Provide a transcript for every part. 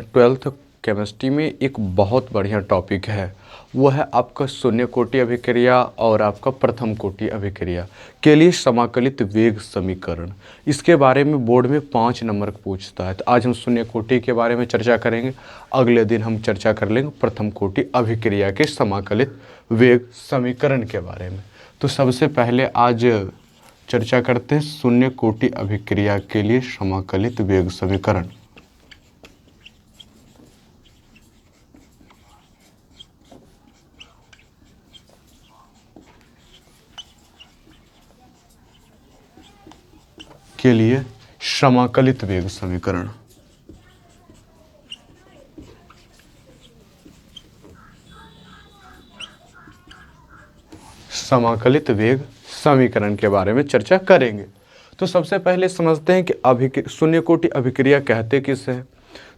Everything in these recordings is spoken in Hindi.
ट्वेल्थ केमिस्ट्री में एक बहुत बढ़िया टॉपिक है, वो है आपका शून्य कोटि अभिक्रिया और आपका प्रथम कोटि अभिक्रिया के लिए समाकलित वेग समीकरण। इसके बारे में बोर्ड में 5 नंबर पूछता है। तो आज हम शून्य कोटि के बारे में चर्चा करेंगे, अगले दिन हम चर्चा कर लेंगे प्रथम कोटि अभिक्रिया के समाकलित वेग समीकरण के बारे में। तो सबसे पहले आज चर्चा करते हैं शून्य कोटि अभिक्रिया के लिए समाकलित वेग समीकरण। के लिए समाकलित वेग समीकरण। समाकलित वेग समीकरण के बारे में चर्चा करेंगे। तो सबसे पहले समझते हैं कि शून्य कोटि अभिक्रिया कहते किसे है।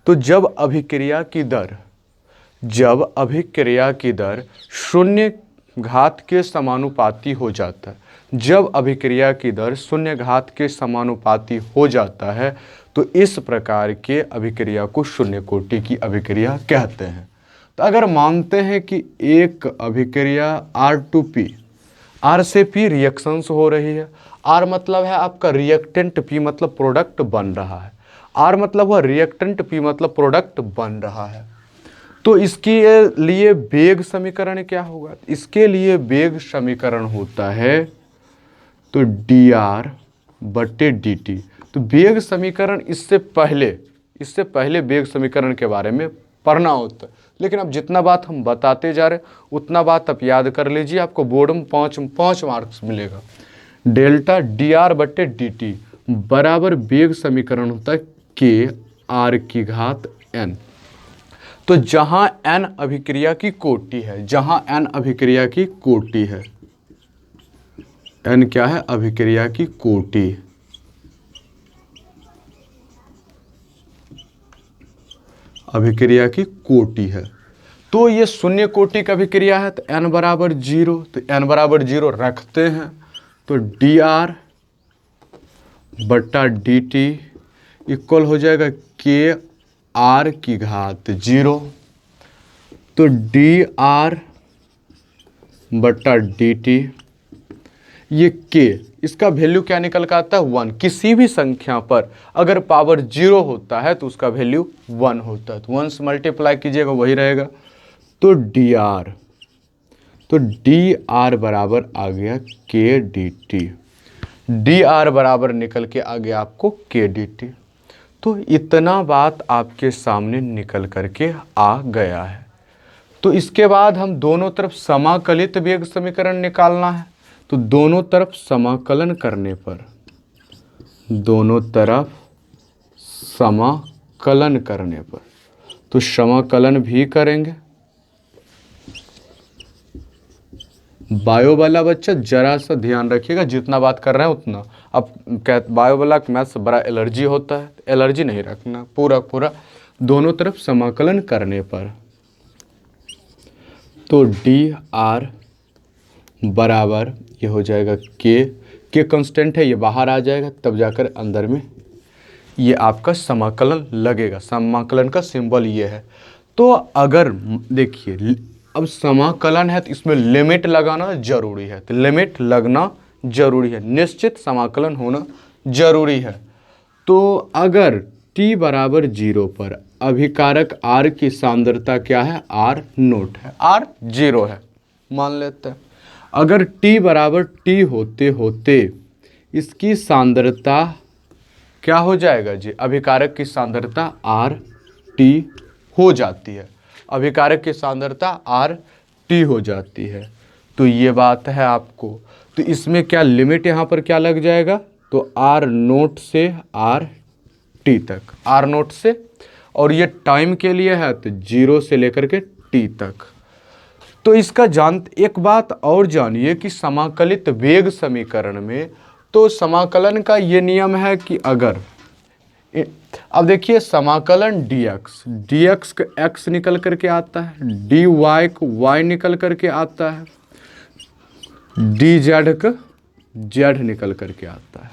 तो जब अभिक्रिया की दर शून्य घात के समानुपाती हो जाता है, जब अभिक्रिया की दर शून्य घात के समानुपाती हो जाता है तो इस प्रकार के अभिक्रिया को शून्य कोटि की अभिक्रिया कहते हैं। तो अगर मानते हैं कि एक अभिक्रिया R2P, R से P रिएक्शंस हो रही है, R मतलब है आपका रिएक्टेंट, P मतलब प्रोडक्ट बन रहा है, R मतलब है रिएक्टेंट, P मतलब प्रोडक्ट बन रहा है। तो इसके लिए वेग समीकरण क्या होगा? इसके लिए वेग समीकरण होता है तो dr बटे dt। तो वेग समीकरण इससे पहले वेग समीकरण के बारे में पढ़ना होता है, लेकिन अब जितना बात हम बताते जा रहे हैं उतना बात आप याद कर लीजिए, आपको बोर्ड में 5 मार्क्स मिलेगा। डेल्टा dr बटे dt बराबर वेग समीकरण होता है k r की घात n। तो जहां n अभिक्रिया की कोटि है, n क्या है? अभिक्रिया की कोटि। अभिक्रिया की कोटि है तो ये शून्य कोटि का अभिक्रिया है। तो n बराबर 0, तो n बराबर 0 रखते हैं तो dr बटा dt इक्वल हो जाएगा k r की घात 0। तो dr बटा dt ये k, इसका वैल्यू क्या निकल कर आता है? 1। किसी भी संख्या पर अगर पावर 0 होता है तो उसका वैल्यू 1 होता है, तो 1 से मल्टीप्लाई कीजिएगा वही रहेगा। तो dr बराबर आ गया k dt, dr बराबर निकल के आ गया आपको k dt। तो इतना बात आपके सामने निकल करके आ गया है। तो इसके बाद हम दोनों तरफ समाकलित वेग समीकरण निकालना है। तो दोनों तरफ समाकलन करने पर, तो समाकलन भी करेंगे। बायो वाला बच्चा जरा सा ध्यान रखिएगा, जितना बात कर रहे हैं उतना। अब बायो वाला मैथ्स बड़ा एलर्जी होता है, एलर्जी नहीं रखना, पूरा दोनों तरफ समाकलन करने पर। तो dr बराबर ये हो जाएगा k कांस्टेंट है, ये बाहर आ जाएगा, तब जाकर अंदर में ये आपका समाकलन लगेगा। समाकलन का सिंबल ये है। तो अगर देखिए अब समाकलन है तो इसमें लिमिट लगाना जरूरी है, तो लिमिट लगना जरूरी है, निश्चित समाकलन होना जरूरी है। तो अगर t बराबर 0 पर अभिकारक R की सांद्रता क्या है? R नोट है, R 0 है मान लेते हैं। अगर t बराबर t होते होते इसकी सांद्रता क्या हो जाएगा जी? अभिकारक की सांद्रता R t हो जाती है, अभिकारक की सांद्रता R t हो जाती है। तो ये बात है आपको। तो इसमें क्या लिमिट यहाँ पर क्या लग जाएगा? तो R नोट से R t तक, R नोट से, और ये टाइम के लिए है तो 0 से लेकर के t तक। तो इसका एक बात और जानिए कि समाकलित वेग समीकरण में तो समाकलन का ये नियम है कि अगर अब देखिए समाकलन dx का x निकल करके आता है, dy को y निकल करके आता है, dz का z निकल करके आता है।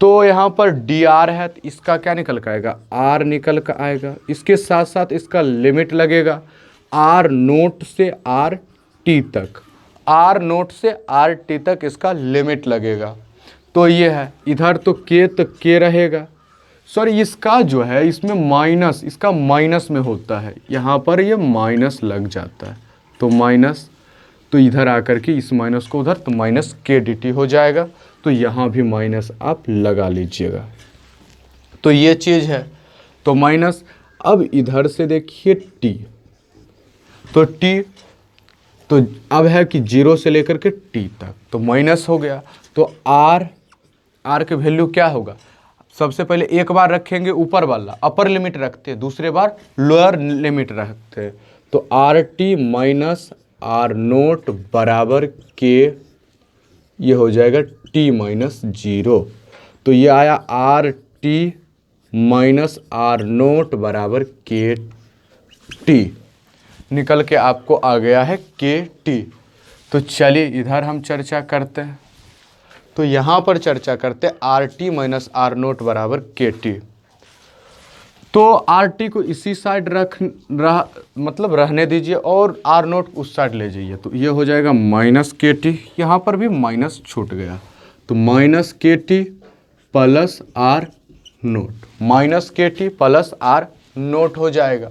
तो यहाँ पर डी आर है, तो इसका क्या निकल कर आएगा, आर निकल कर आएगा। इसके साथ साथ इसका लिमिट लगेगा आर नोट से आर टी तक, आर नोट से आर टी तक इसका लिमिट लगेगा। तो ये है, इधर तो के रहेगा, सॉरी इसका जो है इसमें माइनस, इसका माइनस में होता है, यहाँ पर ये माइनस लग जाता है, तो माइनस, तो इधर आकर के इस माइनस को उधर, तो माइनस के डी टी हो जाएगा। तो यहाँ भी माइनस आप लगा लीजिएगा। तो ये चीज़ है, तो माइनस। अब इधर से देखिए टी, तो टी, तो अब है कि 0 से लेकर के टी तक, तो माइनस हो गया। तो आर के वैल्यू क्या होगा, सबसे पहले एक बार रखेंगे ऊपर वाला, अपर लिमिट रखते हैं, दूसरे बार लोअर लिमिट रखते हैं। तो R T minus R naught बराबर के, ये हो जाएगा टी माइनस 0। तो ये आया R T minus R naught बराबर के टी, निकल के आपको आ गया है के टी। तो चलिए इधर हम चर्चा करते हैं। तो यहाँ पर चर्चा करते हैं R T minus R naught बराबर के टी। तो आर टी को इसी साइड मतलब रहने दीजिए और आर नोट उस साइड ले जाइए, तो ये हो जाएगा माइनस के टी, यहाँ पर भी माइनस छूट गया, तो minus K T plus R naught, minus K T plus R naught हो जाएगा।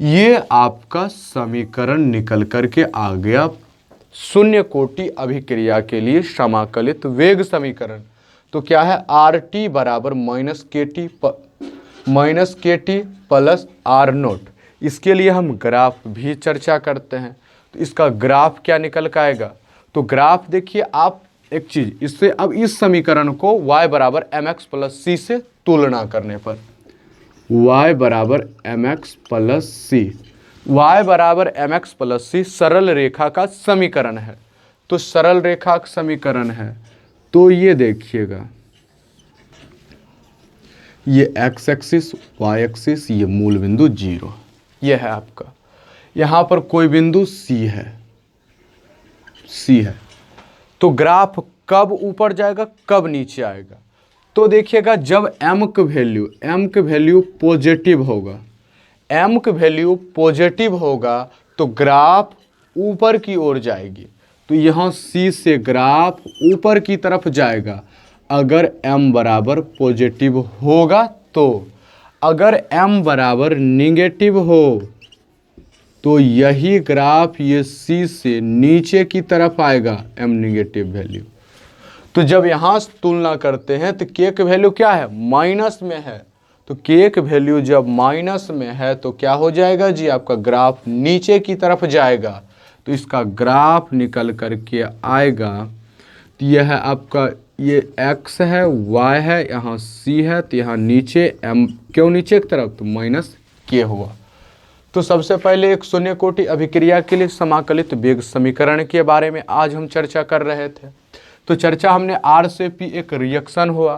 ये आपका समीकरण निकल करके आ गया शून्य कोटि अभिक्रिया के लिए समाकलित वेग समीकरण। तो क्या है, आर टी बराबर minus K T plus R note. इसके लिए हम ग्राफ भी चर्चा करते हैं। तो इसका ग्राफ क्या निकल कर आएगा, तो ग्राफ देखिए आप एक चीज़, इससे अब इस समीकरण को y बराबर एम एक्स प्लस सी से तुलना करने पर, y बराबर एम एक्स प्लस सी, y बराबर एम एक्स प्लस सी सरल रेखा का समीकरण है। तो सरल रेखा का समीकरण है, तो ये देखिएगा, ये x एक्सिस, y एक्सिस, ये मूल बिंदु 0, ये है आपका, यहाँ पर कोई बिंदु C है। तो ग्राफ कब ऊपर जाएगा कब नीचे आएगा, तो देखिएगा जब m का वैल्यू पॉजिटिव होगा, m का वैल्यू पॉजिटिव होगा तो ग्राफ ऊपर की ओर जाएगी। तो यहाँ C से ग्राफ ऊपर की तरफ जाएगा अगर m बराबर पॉजिटिव होगा। तो अगर m बराबर निगेटिव हो तो यही ग्राफ ये C से नीचे की तरफ आएगा, m निगेटिव वैल्यू। तो जब यहाँ तुलना करते हैं तो k का वैल्यू क्या है, माइनस में है, तो k का वैल्यू जब माइनस में है तो क्या हो जाएगा जी, आपका ग्राफ नीचे की तरफ जाएगा। तो इसका ग्राफ निकल करके आएगा, तो यह है आपका, ये x है, y है, यहाँ c है, तो यहाँ नीचे m, क्यों नीचे की तरफ, तो माइनस k हुआ। तो सबसे पहले एक शून्य कोटि अभिक्रिया के लिए समाकलित वेग समीकरण के बारे में आज हम चर्चा कर रहे थे। तो चर्चा हमने R से P एक रिएक्शन हुआ,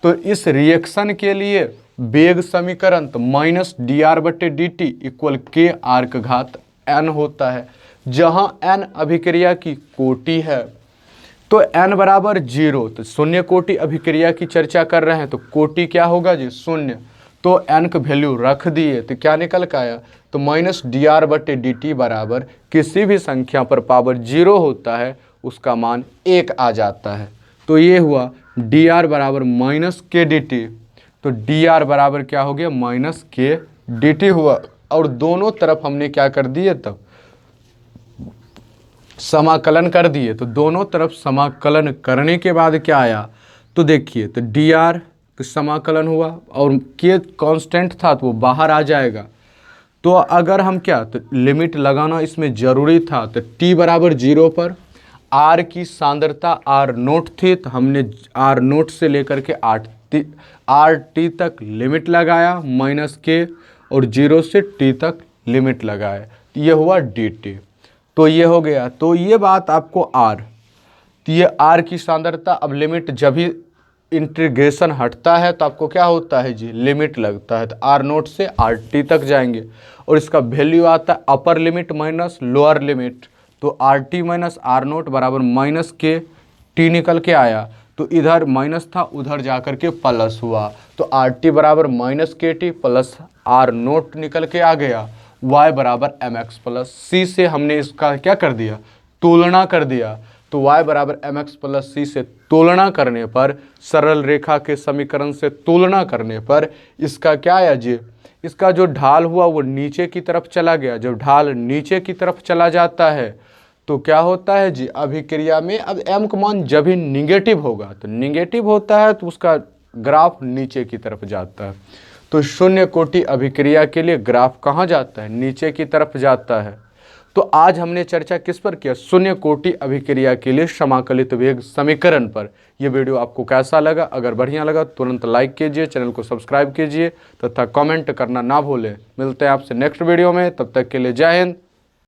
तो इस रिएक्शन के लिए वेग समीकरण तो माइनस डी आर बटे डी टी इक्वल के आर का घात n होता है, जहां n अभिक्रिया की कोटि है। तो n बराबर 0, तो शून्य कोटि अभिक्रिया की चर्चा कर रहे हैं, तो कोटि क्या होगा जी, शून्य। तो n का वैल्यू रख दिए तो क्या निकल का आया, तो माइनस डी आर बटे डी टी बराबर किसी भी संख्या पर पावर 0 होता है उसका मान 1 आ जाता है। तो ये हुआ डी आर बराबर माइनस के डी टी, तो डी आर बराबर क्या हो गया, माइनस के डी टी हुआ। और दोनों तरफ हमने क्या कर दिए, तब समाकलन कर दिए। तो दोनों तरफ समाकलन करने के बाद क्या आया, तो देखिए, तो डी आर तो समाकलन हुआ और के कांस्टेंट था तो वो बाहर आ जाएगा। तो अगर हम क्या, तो लिमिट लगाना इसमें ज़रूरी था। तो t बराबर 0 पर r की सांद्रता r नोट थी, तो हमने r नोट से लेकर के आर टी तक लिमिट लगाया माइनस के, और 0 से t तक लिमिट लगाए, तो ये हुआ dt। तो ये हो गया। तो ये बात आपको r, तो ये r की सांद्रता, अब लिमिट जब भी इंटीग्रेशन हटता है तो आपको क्या होता है जी, लिमिट लगता है। तो आर नोट से आर टी तक जाएंगे और इसका वैल्यू आता है upper limit minus lower limit. तो R T minus R naught बराबर माइनस के टी निकल के आया। तो इधर माइनस था, उधर जाकर के प्लस हुआ, तो आर टी बराबर minus K T plus R note निकल के आ गया, y बराबर एम एक्स प्लस सी से हमने इसका क्या कर दिया, तुलना कर दिया। तो y बराबर एम एक्स प्लस सी से तुलना करने पर, सरल रेखा के समीकरण से तुलना करने पर इसका क्या आया जी, इसका जो ढाल हुआ वो नीचे की तरफ चला गया। जब ढाल नीचे की तरफ चला जाता है तो क्या होता है जी, अभिक्रिया में अब m का मान जब ही निगेटिव होगा, तो निगेटिव होता है तो उसका ग्राफ नीचे की तरफ जाता है। तो शून्य कोटि अभिक्रिया के लिए ग्राफ कहाँ जाता है, नीचे की तरफ जाता है। तो आज हमने चर्चा किस पर किया, शून्य कोटि अभिक्रिया के लिए समाकलित वेग समीकरण पर। यह वीडियो आपको कैसा लगा, अगर बढ़िया लगा तुरंत लाइक कीजिए, चैनल को सब्सक्राइब कीजिए तथा कमेंट करना ना भूलें। मिलते हैं आपसे नेक्स्ट वीडियो में, तब तक के लिए जय हिंद,